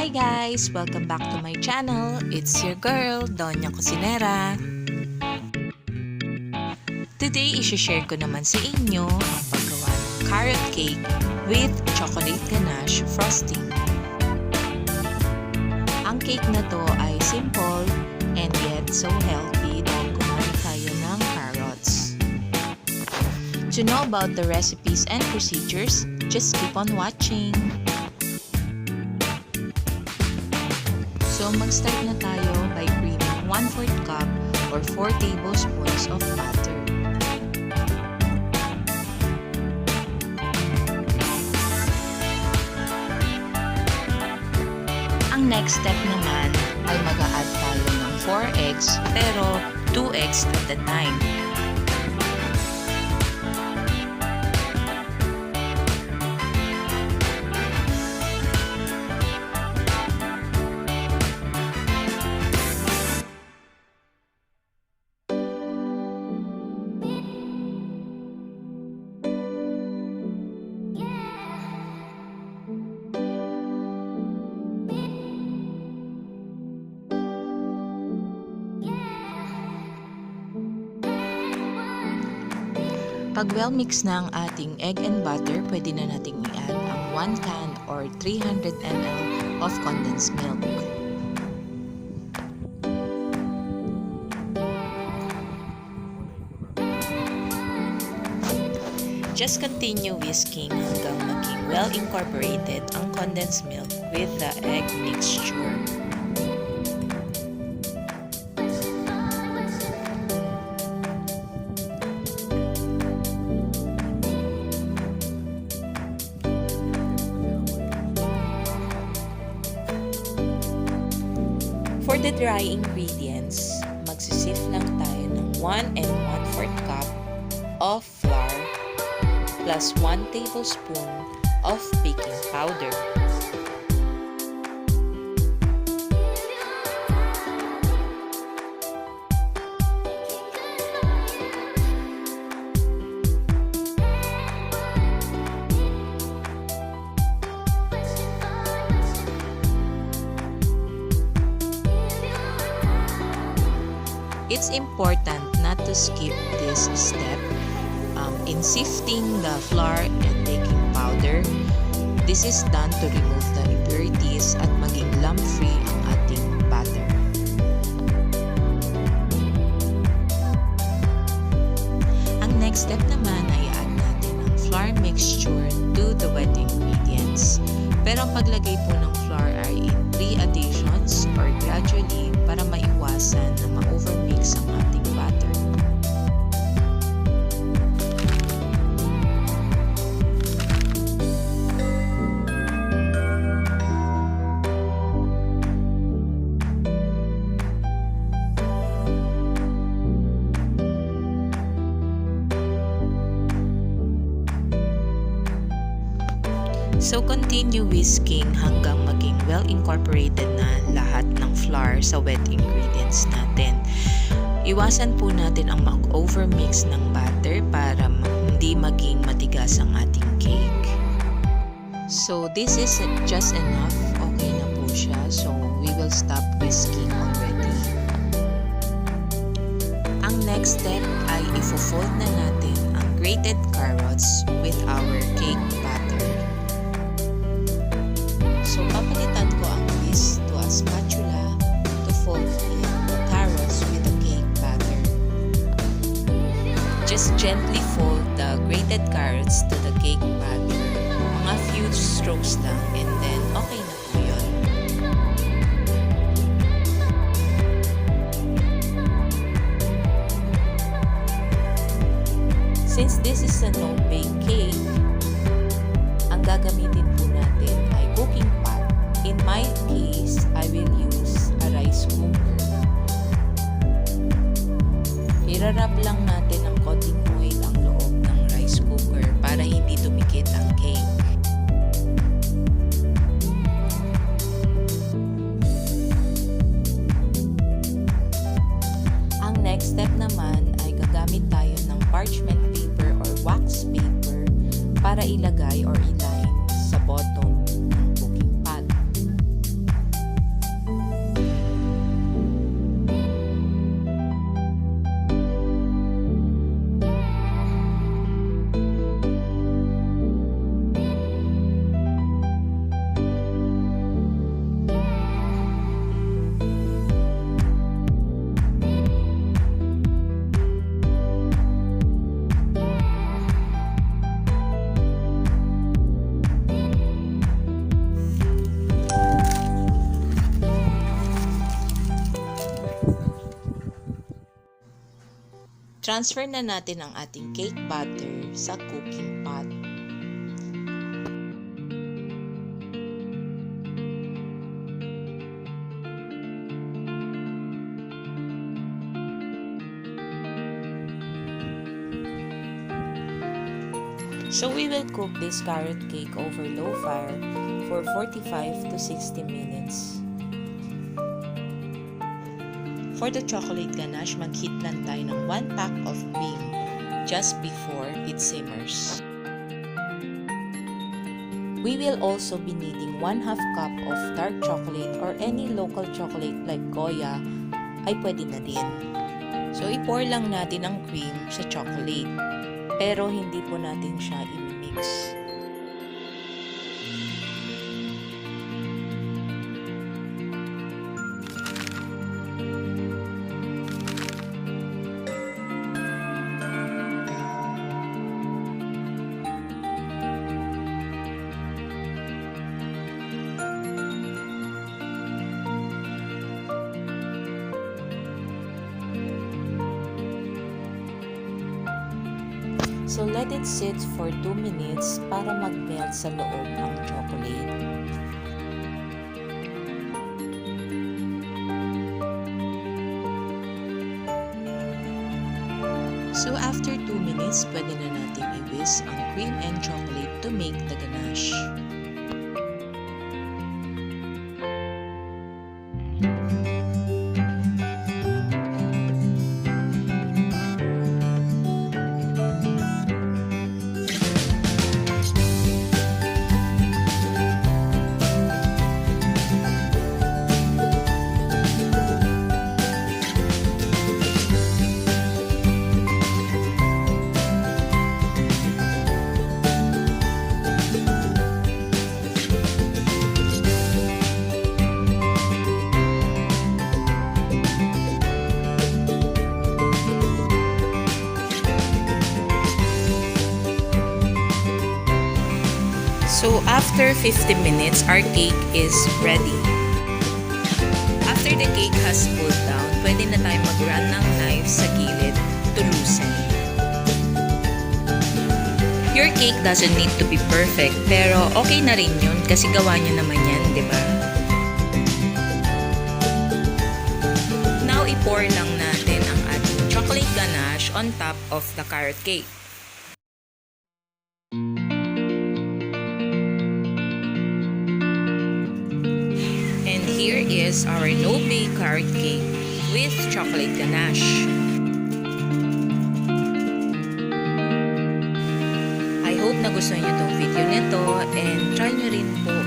Hi guys! Welcome back to my channel. It's your girl, Donya Kusinera. Today, isi-share ko naman sa inyo ang paggawa ng carrot cake with chocolate ganache frosting. Ang cake na to ay simple and yet so healthy dahil gumamit tayo ng carrots. To know about the recipes and procedures, just keep on watching. So, mag-start na tayo by creaming 1/4 cup or 4 tablespoons of butter. Ang next step naman ay mag-a-add tayo ng 4 eggs pero 2 eggs at a time. Pag well mix na ang ating egg and butter, pwede na nating i-add ang 1 can or 300 ml of condensed milk. Just continue whisking hanggang maging well incorporated ang condensed milk with the egg mixture. For the dry ingredients, magsisift lang tayo ng 1 1/4 cup of flour plus 1 tablespoon of baking powder. It's important not to skip this step in sifting the flour and baking powder. This is done to remove the impurities at maging lump-free ang ating batter. Ang next step naman ay add natin ang flour mixture to the wet ingredients. Pero ang paglagay po ng flour ay in 3 additions or gradually para maiwasan na ma-overmix ang ating batter. So, continue whisking hanggang maging well incorporated na lahat ng flour sa wet ingredients natin. Iwasan po natin ang mag-overmix ng batter para hindi maging matigas ang ating cake. So, this is just enough. Okay na po siya. So, we will stop whisking already. Ang next step ay ifo-fold na natin ang grated carrots with our cake batter. So, papalitan ko ang whisk to a spatula to fold in the carrots with the cake batter. Just gently fold the grated carrots to the cake batter. Mga few strokes lang and then okay na po yun. Since this is a no-bake cake, ang gagamitin po natin ay cooking pot. In my case, I will use a rice cooker. Irarap lang natin ng konting oil ang loob ng rice cooker para hindi dumikit ang cake. Ang next step naman ay gagamit tayo ng parchment paper or wax paper para ilagay or iline sa bottom ng cooking pot. Transfer na natin ang ating cake batter sa cooking pot. So we will cook this carrot cake over low fire for 45 to 60 minutes. For the chocolate ganache, mag-heat lang tayo ng 1 pack of cream just before it simmers. We will also be needing 1/2 cup of dark chocolate or any local chocolate like Goya ay pwede na din. So i-pour lang natin ang cream sa chocolate. Pero hindi po natin siya i-mix. So let it sit for 2 minutes para mag-melt sa loob ang chocolate. So after 2 minutes, pwede na natin i-whisk ang cream and chocolate to make the ganache. So after 50 minutes, our cake is ready. After the cake has cooled down, pwede na tayo mag-run ng knife sa gilid to loosen. Your cake doesn't need to be perfect, pero okay na rin yun kasi gawa nyo naman yan, di ba? Now, i-pour lang natin ang ating chocolate ganache on top of the carrot cake. And here is our no-bake carrot cake with chocolate ganache. I hope nagustuhan nyo itong video nito and try nyo rin po